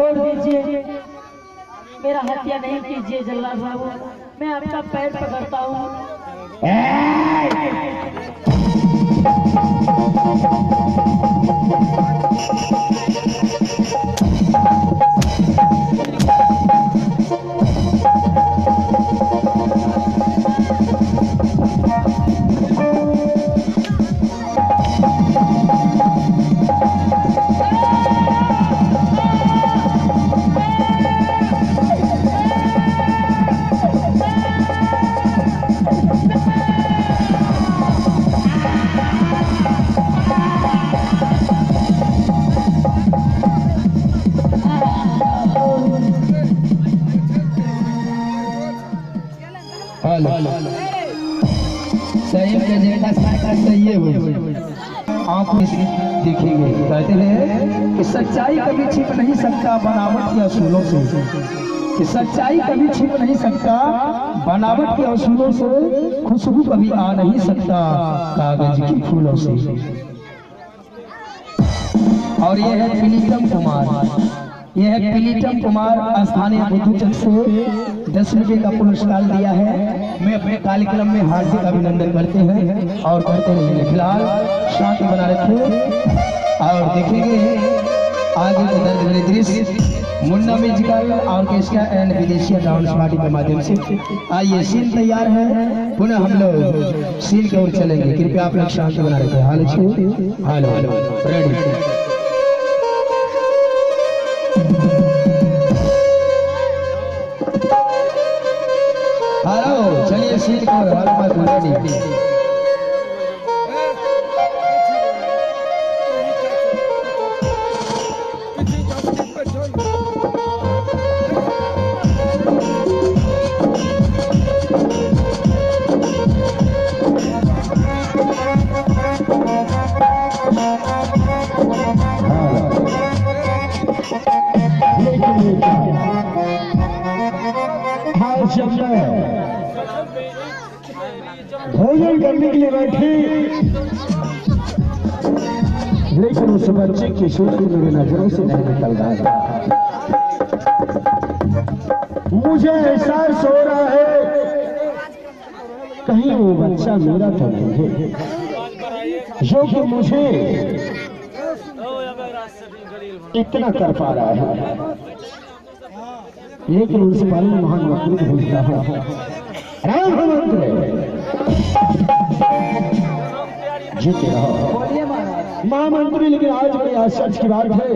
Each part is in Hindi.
छोड़ दीजिए, मेरा हत्या नहीं कीजिए जल्लाद बाबू, मैं आपका पैर पकड़ता हूँ। सही के जेठा साका सही है वो आंख में दिखेंगे। कहते हैं कि सच्चाई कभी छिप नहीं सकता बनावट के असूलों से, कि सच्चाई कभी छिप नहीं सकता बनावट के असूलों से, खुशबू कभी आ नहीं सकता कागज के फूलों से। और ये है प्रीतम कुमार, ये है प्रीतम कुमार स्थानीय बुद्धचक से 10 रुपये का पुरस्कार दिया है। मैं अपने कार्यक्रम में हार्दिक अभिनंदन करते हैं और करते रहेंगे। फिलहाल शांति बना रखें और देखेंगे आगे के दर्द भरे दृश्य Munna musical orchestra and Bidesiya dance party के माध्यम से। आइए सीन तैयार है, पुनः हम लोग सीन की ओर चलेंगे। कृपया आप लोग शांति बना रखें। हालो रेडी। हेलो चलिए सीट को हाल में रेडी। भोजन करने के लिए बैठी, लेकिन उस बच्चे की सूरत मेरी नजरों से नहीं निकल रहा। मुझे एहसास हो रहा है कहीं वो बच्चा मेरा तो नहीं है, जो कि मुझे इतना कर पा रहा है। लेकिन उस बारे में महान मकरूर भूल रहा है। जीते रहो महामंत्री। लेकिन आज कोई आश्चर्य की बात है,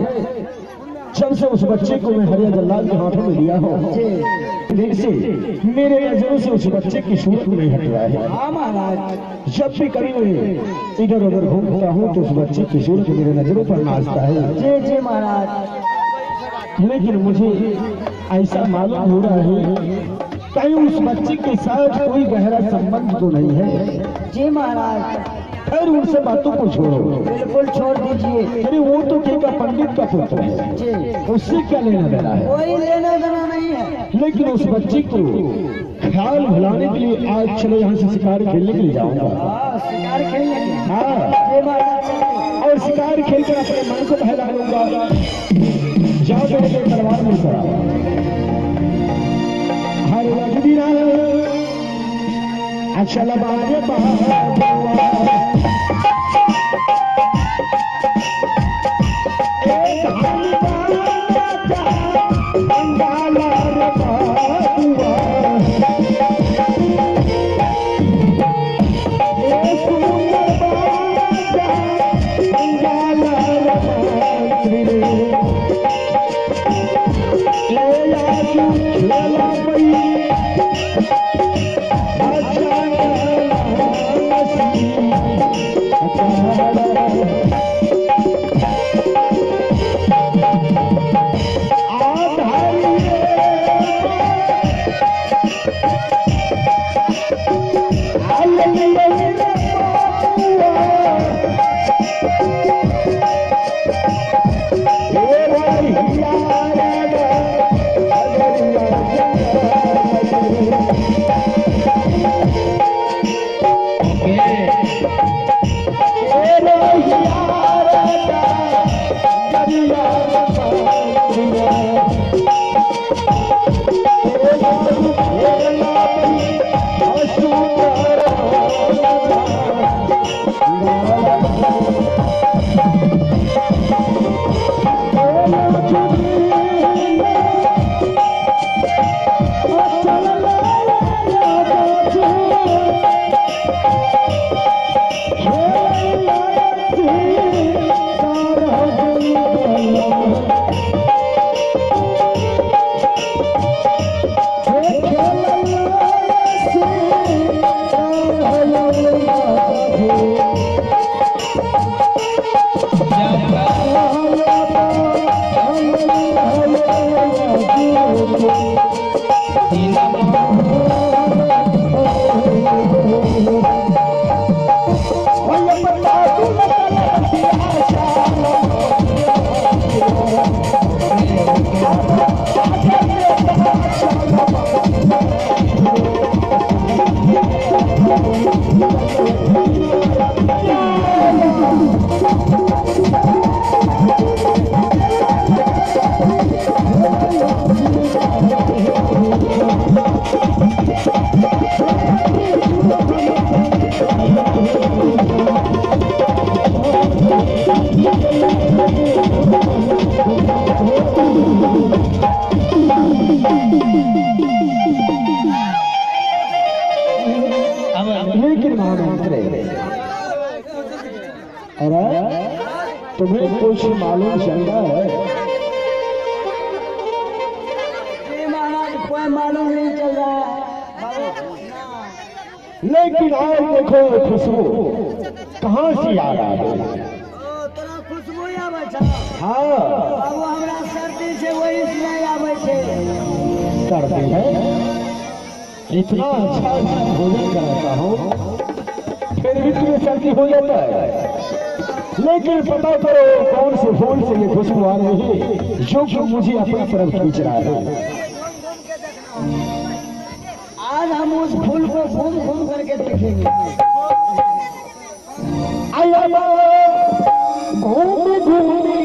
जब से उस बच्चे को मैं हरिया जल्लाद के हाथों में दिया हो, दिन से मेरे नजरों से उस बच्चे की सूरत नहीं हट रहा है। जब भी कभी मैं इधर उधर घूमता हूँ तो उस बच्चे की सूरत मेरे नजरों पर नाचता है। जी जी महाराज। लेकिन मुझे ऐसा मालूम हो रहा है कहीं उस बच्चे के साथ कोई गहरा संबंध तो नहीं है। जी महाराज। खैर उनसे बातों को छोड़ो, बिल्कुल छोड़ दीजिए। अरे वो तो केका पंडित का पुत्र है जी, उससे क्या लेना देना है? कोई लेना देना नहीं है। लेकिन उस बच्चे को ख्याल भुलाने के लिए आज चलो यहाँ से शिकार खेलने के लिए जाऊंगा। शिकार खेलने के लिए? हाँ, जी महाराज। और शिकार खेलकर अपने मन को बहला लूंगा। जाओ मेरे तलवार में करा हर वक्त अच्छा लबारे लेकिन महामंत्री, अरे तुम्हें कुछ मालूम चलता है? महाराज कोई मालूम नहीं चल रहा है। लेकिन आज देखो खुशबू कहाँ से आ रहा है? तोरा खुशबू आवे छ? हाँ, अब हमरा सर्दी से वही सुनाई आवे छे। सर्दी है, इतना अच्छा भोजन कराता हूँ फिर भी तुम्हें सर्दी हो जाता है। लेकिन पता करो कौन से फूल से ये खुशबू आ रही है जो कि मुझे अपनी तरफ खींच रहा है। आज हम उस फूल को घूम घूम करके देखेंगे। घूम घूमी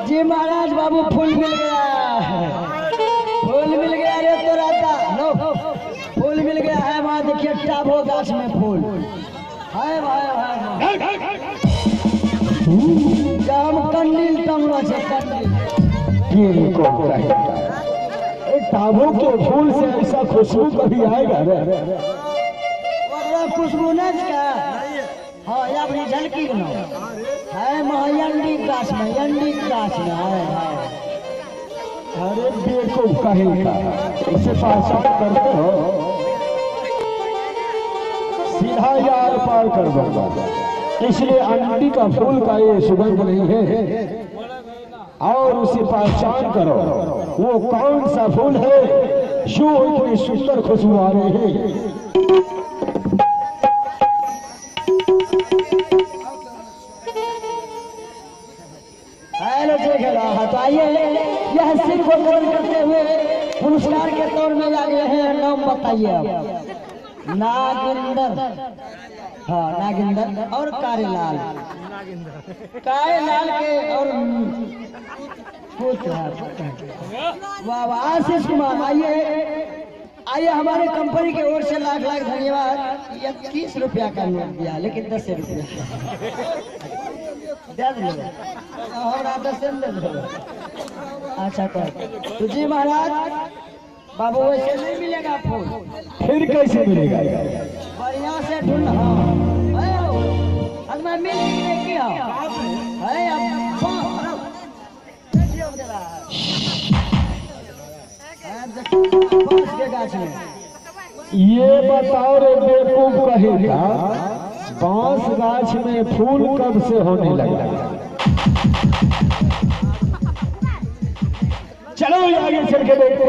जी महाराज बाबू फूल मिल गया, फूल मिल गया रे तो राता नो फूल मिल गया है। वहाँ देखिए टाबो गाछ में फूल है भाई काम कंडील टंगलो छे कंडील। टाबों के फूल से ऐसा खुशबू कभी आएगा रे? खुशबू न हाँ या अपनी झलकी न है महयंडी गाछ में यंडी गाछ में है। अरे बेवकूफ कहेगा, इसे पहचान करते हो? सीधा यार पार कर दूंगा। इसलिए अंडी का फूल का ये सुगंध नहीं है और उसे पहचान करो वो कौन सा फूल है जो इतनी सुंदर खुशबू आ रही है। तो आइए यह सिर को ग्रहण करते हुए पुरस्कार के तौर में आगे हैं। नाम बताइए आप। नागिंदर, हाँ नागिंदर और कारेलाल, कारेलाल के और वाह आशीष कुमार। आइए हमारे कंपनी की ओर से लाख लाख धन्यवाद। 21 रुपया का नोट दिया लेकिन 10 रुपया अच्छा तो जी महाराज बाबू वैसे नहीं मिलेगा फूल, फिर कैसे मिलेगा? बढ़िया से ढूंढ मैं मिल के गाछ में। ये बताओ रे बेवकूफ कहेगा बांस गाछ में फूल कब से होने लगा? चलो आगे चल के देखते हैं।